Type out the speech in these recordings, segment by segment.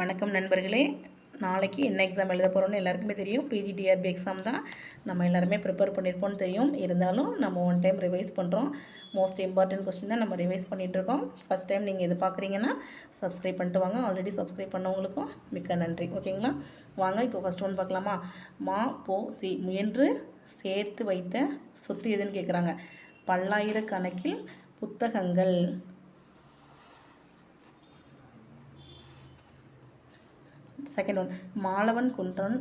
வணக்கம் நண்பர்களே. நாளைக்கு என்ன எக்ஸாம் எழுத போகிறோன்னு எல்லாருக்குமே தெரியும். பிஜிடிஆர்பி எக்ஸாம் தான் நம்ம எல்லாருமே ப்ரிப்பேர் பண்ணியிருப்போம்னு தெரியும். இருந்தாலும் நம்ம ஒன் டைம் ரிவைஸ் பண்ணுறோம். மோஸ்ட் இம்பார்ட்டன்ட் கொஸ்டின் தான் நம்ம ரிவைஸ் பண்ணிகிட்ருக்கோம். ஃபஸ்ட் டைம் நீங்கள் இது பார்க்குறீங்கன்னா சப்ஸ்கிரைப் பண்ணிட்டு வாங்க. ஆல்ரெடி சப்ஸ்கிரைப் பண்ணவங்களுக்கும் மிக்க நன்றி. ஓகேங்களா? வாங்க இப்போ ஃபஸ்ட் ஒன் பார்க்கலாமா? மா போ சி முயன்று சேர்த்து வைத்த சொத்து எதுன்னு கேட்குறாங்க. பல்லாயிரக்கணக்கில் புத்தகங்கள். செகண்ட் ஒன், மாலவன் குன்றம்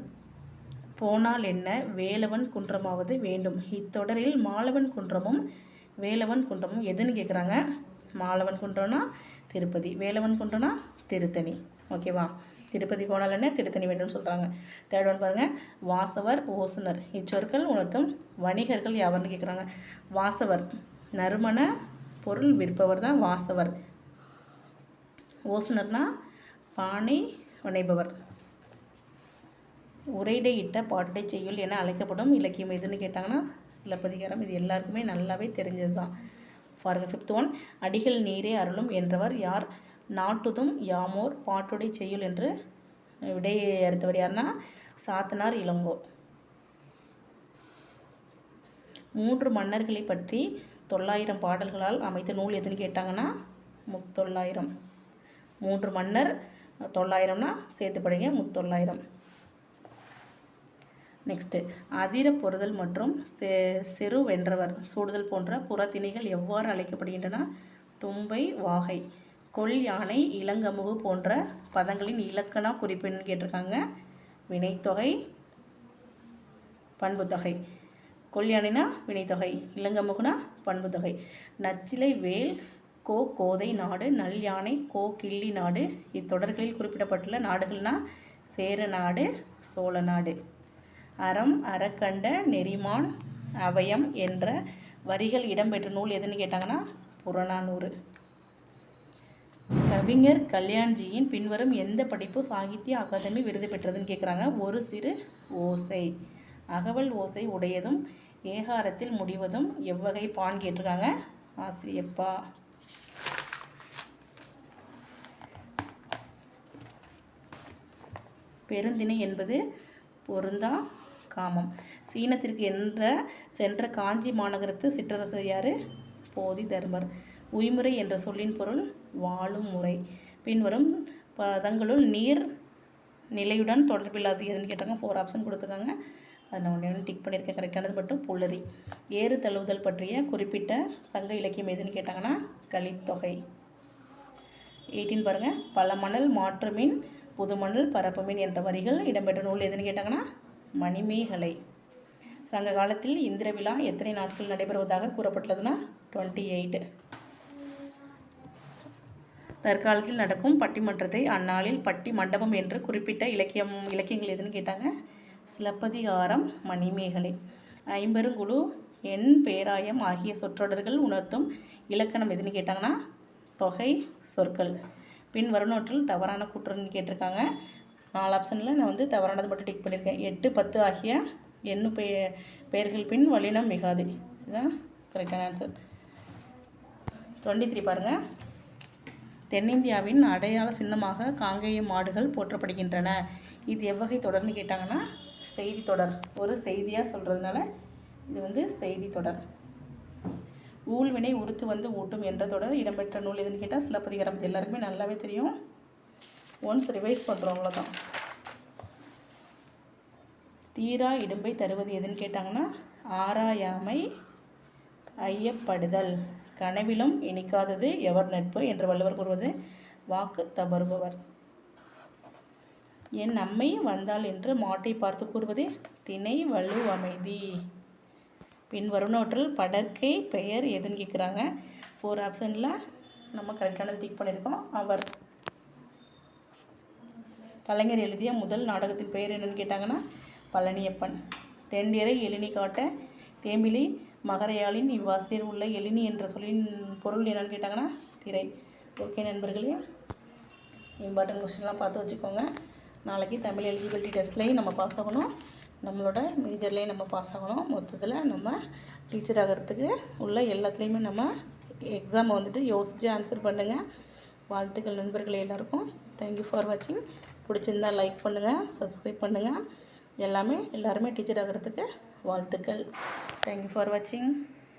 போனால் என்ன, வேலவன் குன்றமாவது வேண்டும். இத்தொடரில் மாலவன் குன்றமும் வேலவன் குன்றமும் எதுன்னு கேட்குறாங்க. மாலவன் குன்றம்னா திருப்பதி, வேலவன் குன்றம்னா திருத்தணி. ஓகேவா? திருப்பதி போனால் என்ன, திருத்தணி வேண்டும்னு சொல்கிறாங்க. தேர்ட் ஒன் பாருங்கள். வாசவர் ஓசுனர் இச்சொற்கள் உணர்த்தும் வணிகர்கள் யாவர்னு கேட்குறாங்க. வாசவர் நறுமண பொருள் விற்பவர் தான் வாசவர். ஓசுனர்னா பானை வணைபவர். உரையிடையிட்ட பாட்டடை செய்யுள் என அழைக்கப்படும் இலக்கியம் எதுன்னு கேட்டாங்கன்னா சிலப்பதிகாரம். இது எல்லாருக்குமே நல்லாவே தெரிஞ்சது தான். பாருங்க. ஃபிஃப்த் ஒன், அடிகள் நீரே அருளும் என்றவர் யார், நாட்டுதும் யாமோர் பாட்டுடை செய்யுள் என்று விடையை அறுத்தவர் யாருன்னா சாத்தனார் இளங்கோ. 3 மன்னர்களை பற்றி 900 பாடல்களால் அமைத்த நூல் எதுன்னு கேட்டாங்கன்னா முத்தொள்ளாயிரம். 3 மன்னர் 900னா சேர்த்து படிங்க, முத்தொள்ளாயிரம். நெக்ஸ்ட்டு, அதிர பொறுதல் மற்றும் செரு வென்றவர் சூடுதல் போன்ற புறத்திணைகள் எவ்வாறு அழைக்கப்படுகின்றன. தும்பை வாகை. கொல் யானை இளங்கமுகு போன்ற பதங்களின் இலக்கண குறிப்புன்னு கேட்டிருக்காங்க. வினைத்தொகை பண்புத்தொகை. கொல் யானைனா வினைத்தொகை, இளங்கமுகுனா பண்புத்தொகை. நச்சிலை வேல் கோ கோதை நாடு, நல் யானை கோ கிள்ளி நாடு. இத்தொடர்களில் குறிப்பிடப்பட்டுள்ள நாடுகள்னா சேர நாடு, சோழ நாடு. அறம் அறக்கண்ட நெறிமான் அவயம் என்ற வரிகள் இடம்பெற்ற நூல் எதுன்னு கேட்டாங்கன்னா புறநானூறு. கவிஞர் கல்யாண்ஜியின் பின்வரும் எந்த படைப்பு சாகித்ய அகாதமி விருது பெற்றதுன்னு கேட்குறாங்க. ஒரு சிறு ஓசை. அகவல் ஓசை உடையதும் ஏகாரத்தில் முடிவதும் எவ்வகை பான் கேட்டிருக்காங்க. ஆசிரியப்பா. பெருந்திணை என்பது பொருந்தா காமம். சீனத்திற்கு சென்ற காஞ்சி மாநகரத்து சிற்றரசர் யார், போதி தர்மர். உய்முறை என்ற சொல்லின் பொருள் வாழும் முறை. பின்வரும் பதங்களுள் நீர் நிலையுடன் தொடர்பில்லாது எதுன்னு கேட்டாங்க. 4 ஆப்ஷன் கொடுத்துருக்காங்க. அதை நான் ஒன்று டிக் பண்ணியிருக்கேன். கரெக்டானது மட்டும் புல்லரி. ஏறு தழுவுதல் பற்றிய குறிப்பிட்ட சங்க இலக்கியம் எதுன்னு கேட்டாங்கன்னா கலித்தொகை. 18 பாருங்கள். பல மணல் மாற்றுமின் புதுமணல் பரப்புமின் என்ற வரிகள் இடம்பெற்ற நூல் எதுன்னு கேட்டாங்கன்னா மணிமேகலை. சங்க காலத்தில் இந்திர விழா எத்தனை நாட்கள் நடைபெறுவதாக கூறப்பட்டுள்ளதுன்னா 28. தற்காலத்தில் நடக்கும் பட்டிமன்றத்தை அந்நாளில் பட்டி மண்டபம் என்று குறிப்பிட்ட இலக்கியங்கள் எதுன்னு கேட்டாங்க சிலப்பதிகாரம், மணிமேகலை. ஐம்பெருங்குழு எண் பேராயம் ஆகிய சொற்றொடர்கள் உணர்த்தும் இலக்கணம் எதுன்னு கேட்டாங்கன்னா தொகை சொற்கள். பின் வருணோற்றில் தவறான கூற்றுன்னு கேட்டிருக்காங்க. 4 ஆப்ஷனில் நான் தவறானது மட்டும் டிக் பண்ணியிருக்கேன். 8, 10 ஆகிய எண்ணு பெயர்கள் பின் வல்லினம் மிகாது. இதுதான் கரெக்டான ஆன்சர். 23 பாருங்கள். தென்னிந்தியாவின் அடையாள சின்னமாக காங்கேய மாடுகள் போற்றப்படுகின்றன. இது எவ்வகை தொடர்னு கேட்டாங்கன்னா செய்தி தொடர். ஒரு செய்தியாக சொல்கிறதுனால இது செய்தி தொடர். ஊழ்வினை உறுத்து வந்து ஊட்டும் என்ற தொடர் இடம்பெற்ற நூல் எதுன்னு கேட்டால் சிலப்பதிகாரம். இது எல்லாருக்குமே நல்லாவே தெரியும். ஒன்ஸ் ரிவைஸ் பண்ணுறோம், அவ்வளோதான். தீரா இடும்பை தருவது எதுன்னு கேட்டாங்கன்னா ஆராயாமை ஐயப்படுதல். கனவிலும் இனிக்காதது எவர் நட்பு என்று வள்ளுவர் கூறுவது வாக்கு தவறுபவர். என் அம்மை வந்தாள் என்று மாட்டை பார்த்து கூறுவதே திணை வலு அமைதி. பின் வருணோற்றில் படற்கை பெயர் எதுன்னு கேட்குறாங்க. 4 ஆப்ஷனில் நம்ம கரெக்டானது டிக் பண்ணியிருக்கோம். அவர். கலைஞர் எழுதிய முதல் நாடகத்தின் பெயர் என்னன்னு கேட்டாங்கன்னா பழனியப்பன். தெண்டியரை எழினி காட்ட தேம்பிலி மகரையாளின் இவ்வாசிரியர் உள்ள எழினி என்ற சொல்லின் பொருள் என்னன்னு கேட்டாங்கன்னா திரை. ஓகே நண்பர்களே, இம்பார்ட்டன்ட் கொஸ்டின்லாம் பார்த்து வச்சுக்கோங்க. நாளைக்கு தமிழ் எலிஜிபிலிட்டி டெஸ்ட்லேயும் நம்ம பாஸ் ஆகணும், நம்மளோட மேஜர்லேயும் நம்ம பாஸ் ஆகணும். மொத்தத்தில் நம்ம டீச்சர் ஆகிறதுக்கு உள்ள எல்லாத்துலேயுமே நம்ம எக்ஸாமை யோசித்து ஆன்சர் பண்ணுங்கள். வாழ்த்துக்கள் நண்பர்களே எல்லாருக்கும். தேங்க்யூ ஃபார் வாட்சிங். பிடிச்சிருந்தால் லைக் பண்ணுங்கள், சப்ஸ்கிரைப் பண்ணுங்கள். எல்லாருமே டீச்சர் ஆகிறதுக்கு வாழ்த்துக்கள். தேங்க்யூ ஃபார் வாட்சிங்.